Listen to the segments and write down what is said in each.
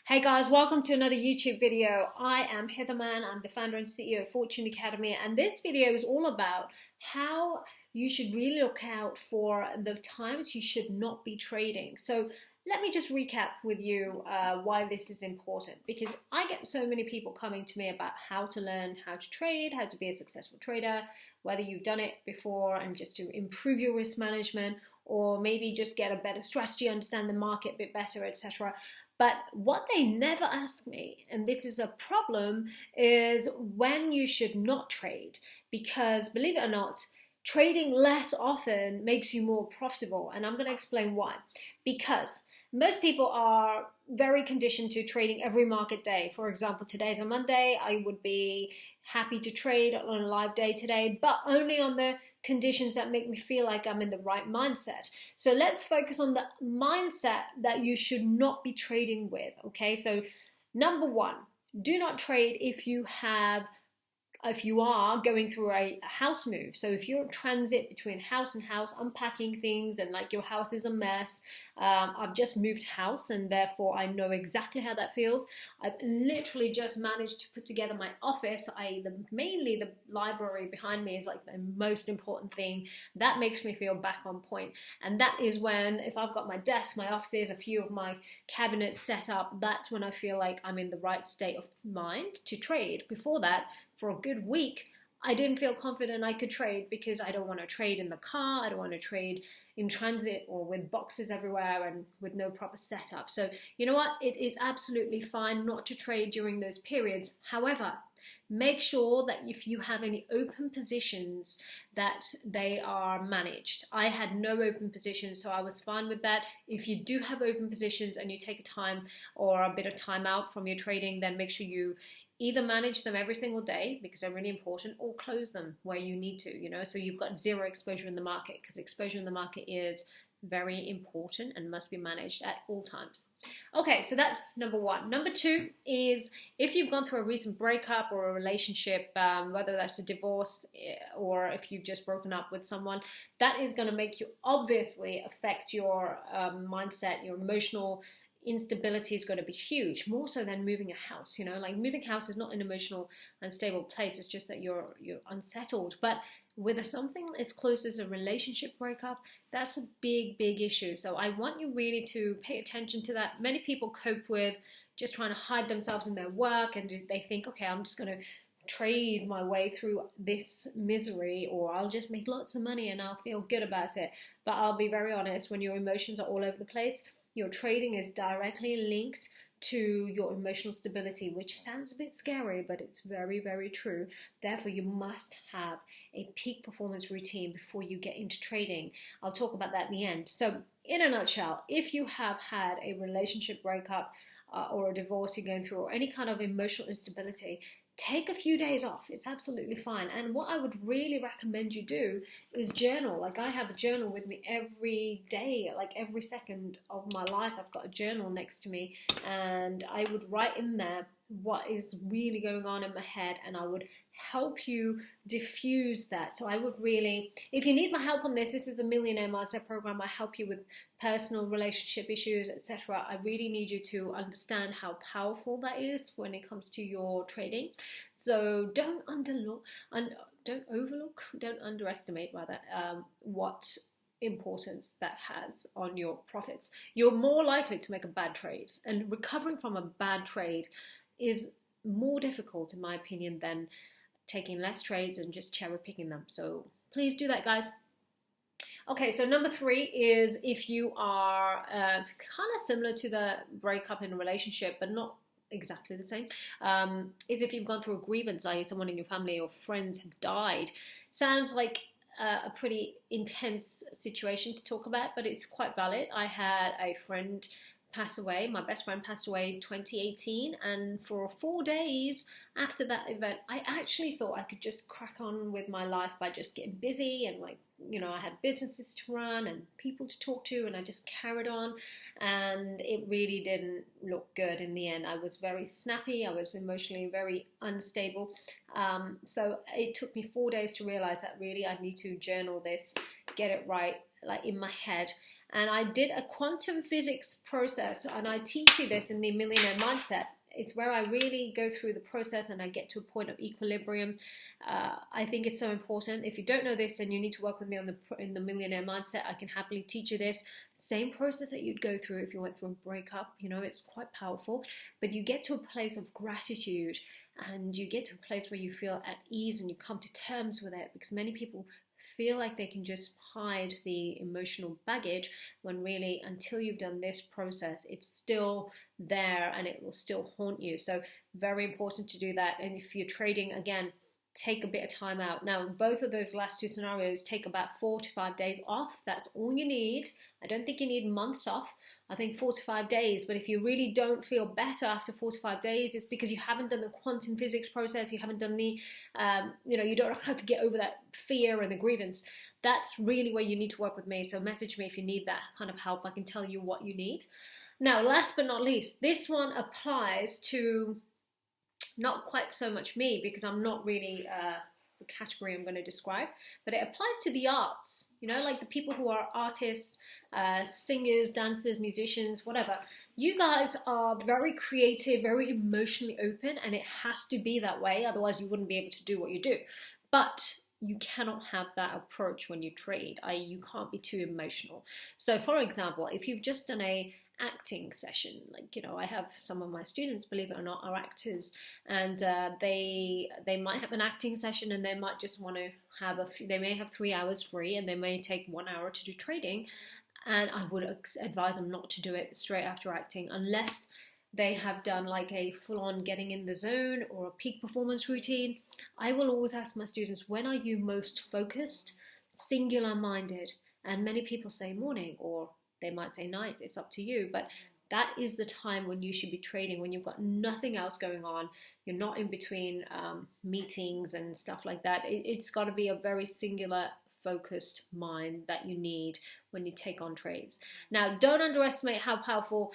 Hey guys, welcome to another YouTube video. I am Hither Mann. I'm the founder and CEO of Fortune Academy, and this video is all about how you should really look out for the times you should not be trading. So let me just recap with you why this is important, because I get so many people coming to me about how to learn how to trade, how to be a successful trader, whether you've done it before and just to improve your risk management, or maybe just get a better strategy, understand the market a bit better, etc. But what they never ask me, and this is a problem, is when you should not trade. Because believe it or not, trading less often makes you more profitable. And I'm going to explain why. Because most people are very conditioned to trading every market day. For example, today's a Monday. I would be happy to trade on a live day today, but only on the conditions that make me feel like I'm in the right mindset. So let's focus on the mindset that you should not be trading with, okay? So number one, do not trade if you are going through a house move. So if you're in transit between house and house, unpacking things, and like your house is a mess, I've just moved house and therefore I know exactly how that feels. I've literally just managed to put together my office. Mainly the library behind me is like the most important thing. That makes me feel back on point. And that is when, if I've got my desk, my offices, a few of my cabinets set up, that's when I feel like I'm in the right state of mind to trade. Before that, for a good week, I didn't feel confident I could trade because I don't want to trade in the car, I don't want to trade in transit or with boxes everywhere and with no proper setup. So you know what, it is absolutely fine not to trade during those periods. However, make sure that if you have any open positions that they are managed. I had no open positions, so I was fine with that. If you do have open positions and you take a time or a bit of time out from your trading, then make sure you either manage them every single day because they're really important, or close them where you need to, so you've got zero exposure in the market, because exposure in the market is very important and must be managed at all times. Okay, so that's number one. Number two is if you've gone through a recent breakup or a relationship, whether that's a divorce or if you've just broken up with someone, that is going to make you obviously affect your mindset, your emotional instability is going to be huge, more so than moving a house. Like moving house is not an emotional unstable place, it's just that you're unsettled. But with something as close as a relationship breakup, that's a big issue. So I want you really to pay attention to that. Many people cope with just trying to hide themselves in their work, and they think, okay, I'm just going to trade my way through this misery, or I'll just make lots of money and I'll feel good about it. But I'll be very honest, when your emotions are all over the place, your trading is directly linked to your emotional stability, which sounds a bit scary, but it's very true. Therefore, you must have a peak performance routine before you get into trading. I'll talk about that in the end. So in a nutshell, if you have had a relationship breakup or a divorce you're going through, or any kind of emotional instability, take a few days off. It's absolutely fine. And what I would really recommend you do is journal. Like, I have a journal with me every day, like every second of my life. I've got a journal next to me, and I would write in there what is really going on in my head, and I would help you diffuse that. So I would really, if you need my help on this is the Millionaire Mindset Program. I help you with personal relationship issues, etc. I really need you to understand how powerful that is when it comes to your trading. So don't underestimate rather what importance that has on your profits. You're more likely to make a bad trade, and recovering from a bad trade is more difficult, in my opinion, than taking less trades and just cherry picking them. So please do that, guys. Okay, so number three is if you are kind of similar to the breakup in a relationship, but not exactly the same, is if you've gone through a grievance, i.e. someone in your family or friends have died. Sounds like a pretty intense situation to talk about, but it's quite valid. I had a friend pass away. My best friend passed away in 2018, and for 4 days after that event, I actually thought I could just crack on with my life by just getting busy, and I had businesses to run and people to talk to, and I just carried on, and it really didn't look good in the end. I was very snappy, I was emotionally very unstable, so it took me 4 days to realize that really I need to journal this, get it right, like in my head. And I did a quantum physics process, and I teach you this in the Millionaire Mindset. It's where I really go through the process and I get to a point of equilibrium. I think it's so important. If you don't know this, then you need to work with me in the Millionaire Mindset. I can happily teach you this. Same process that you'd go through if you went through a breakup. You know, it's quite powerful. But you get to a place of gratitude, and you get to a place where you feel at ease and you come to terms with it, because many people feel like they can just hide the emotional baggage, when really, until you've done this process, it's still there and it will still haunt you. So very important to do that. And if you're trading, again, take a bit of time out. Now, both of those last two scenarios take about 4 to 5 days off. That's all you need. I don't think you need months off. I think 4 to 5 days. But if you really don't feel better after 4 to 5 days, it's because you haven't done the quantum physics process. You haven't done the, you don't know how to get over that fear and the grievance. That's really where you need to work with me. So message me if you need that kind of help. I can tell you what you need. Now, last but not least, this one applies to not quite so much me, because I'm not really the category I'm going to describe, but it applies to the arts, like the people who are artists, singers, dancers, musicians, whatever. You guys are very creative, very emotionally open, and it has to be that way. Otherwise, you wouldn't be able to do what you do. But you cannot have that approach when you trade. You can't be too emotional. So, for example, if you've just done a acting session, I have some of my students, believe it or not, are actors, and they might have an acting session, and they might just want to have they may have 3 hours free, and they may take 1 hour to do trading, and I would advise them not to do it straight after acting unless they have done like a full-on getting in the zone or a peak performance routine. I will always ask my students, when are you most focused, singular minded? And many people say morning, or they might say night, it's up to you, but that is the time when you should be trading, when you've got nothing else going on, you're not in between meetings and stuff like that. It's got to be a very singular, focused mind that you need when you take on trades. Now, don't underestimate how powerful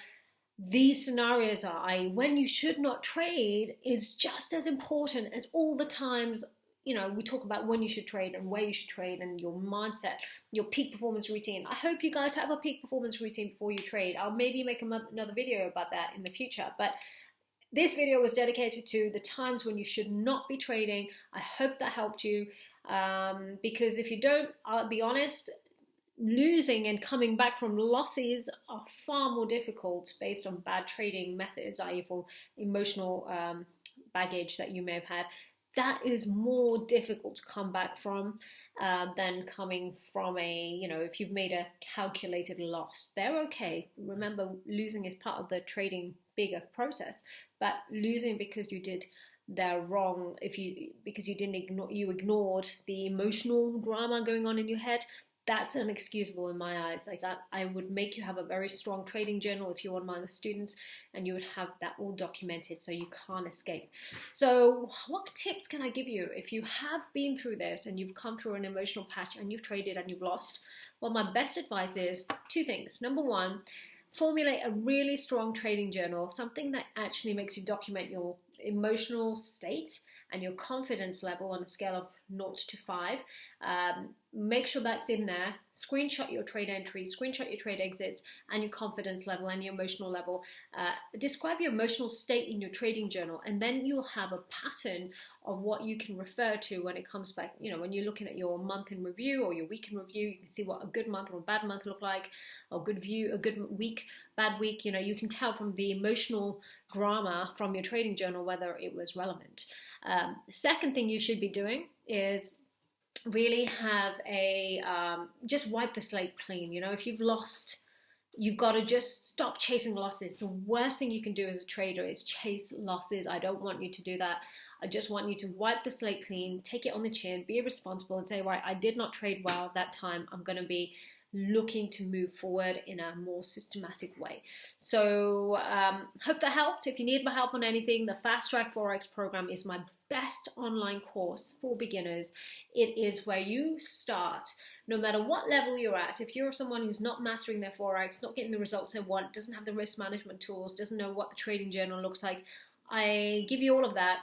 these scenarios are. When you should not trade is just as important as all the times. We talk about when you should trade and where you should trade and your mindset, your peak performance routine. I hope you guys have a peak performance routine before you trade. I'll maybe make another video about that in the future. But this video was dedicated to the times when you should not be trading. I hope that helped you, because if you don't, I'll be honest, losing and coming back from losses are far more difficult based on bad trading methods, i.e. for emotional baggage that you may have had. That is more difficult to come back from than coming from if you've made a calculated loss. They're okay. Remember, losing is part of the trading bigger process, but losing because you did the wrong, because you ignored the emotional drama going on in your head, that's unexcusable in my eyes. Like that, I would make you have a very strong trading journal if you're one of my students, and you would have that all documented so you can't escape. So what tips can I give you if you have been through this and you've come through an emotional patch and you've traded and you've lost? Well, my best advice is 2 things. Number 1, formulate a really strong trading journal, something that actually makes you document your emotional state and your confidence level on a scale of 0 to 5. Make sure that's in there. Screenshot your trade entries, screenshot your trade exits, and your confidence level and your emotional level. Describe your emotional state in your trading journal, and then you'll have a pattern of what you can refer to when it comes back. When you're looking at your month in review or your week in review, you can see what a good month or a bad month look like, or a good week, bad week. You can tell from the emotional drama from your trading journal whether it was relevant. The second thing you should be doing is really have just wipe the slate clean. If you've lost, you've got to just stop chasing losses. The worst thing you can do as a trader is chase losses. I don't want you to do that. I just want you to wipe the slate clean, take it on the chin, be responsible, and say, right, I did not trade well that time. I'm going to be looking to move forward in a more systematic way. So hope that helped. If you need my help on anything, the Fast Track Forex program is my best online course for beginners. It is where you start, no matter what level you're at. If you're someone who's not mastering their Forex, not getting the results they want, doesn't have the risk management tools, doesn't know what the trading journal looks like, I give you all of that.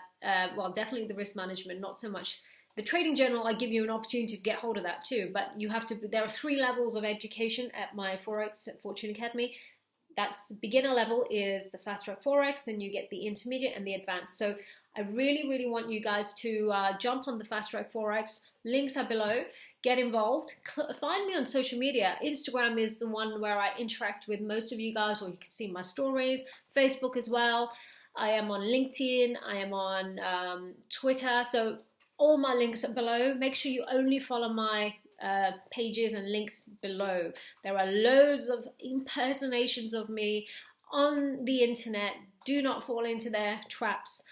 Well, definitely the risk management, not so much The trading journal, I give you an opportunity to get hold of that too, but you have to, there are 3 levels of education at my Forex Fortune Academy. That's beginner level is the fast track Forex, then you get the intermediate and the advanced. So I really want you guys to jump on the fast track Forex. Links are below. Get involved. Find me on social media. Instagram is the one where I interact with most of you guys, or you can see my stories. Facebook as well. I am on LinkedIn. I am on Twitter. So all my links are below. Make sure you only follow my pages and links below. There are loads of impersonations of me on the internet. Do not fall into their traps.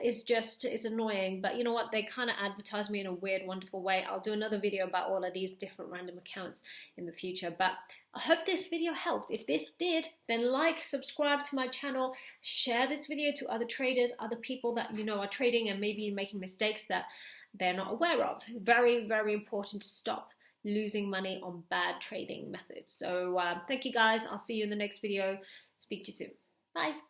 It's annoying, but you know what, they kind of advertise me in a weird, wonderful way. I'll do another video about all of these different random accounts in the future, but I hope this video helped. If this did, then like, subscribe to my channel, share this video to other traders, other people that you know are trading and maybe making mistakes that they're not aware of. Very important to stop losing money on bad trading methods. So thank you guys. I'll see you in the next video. Speak to you soon. Bye.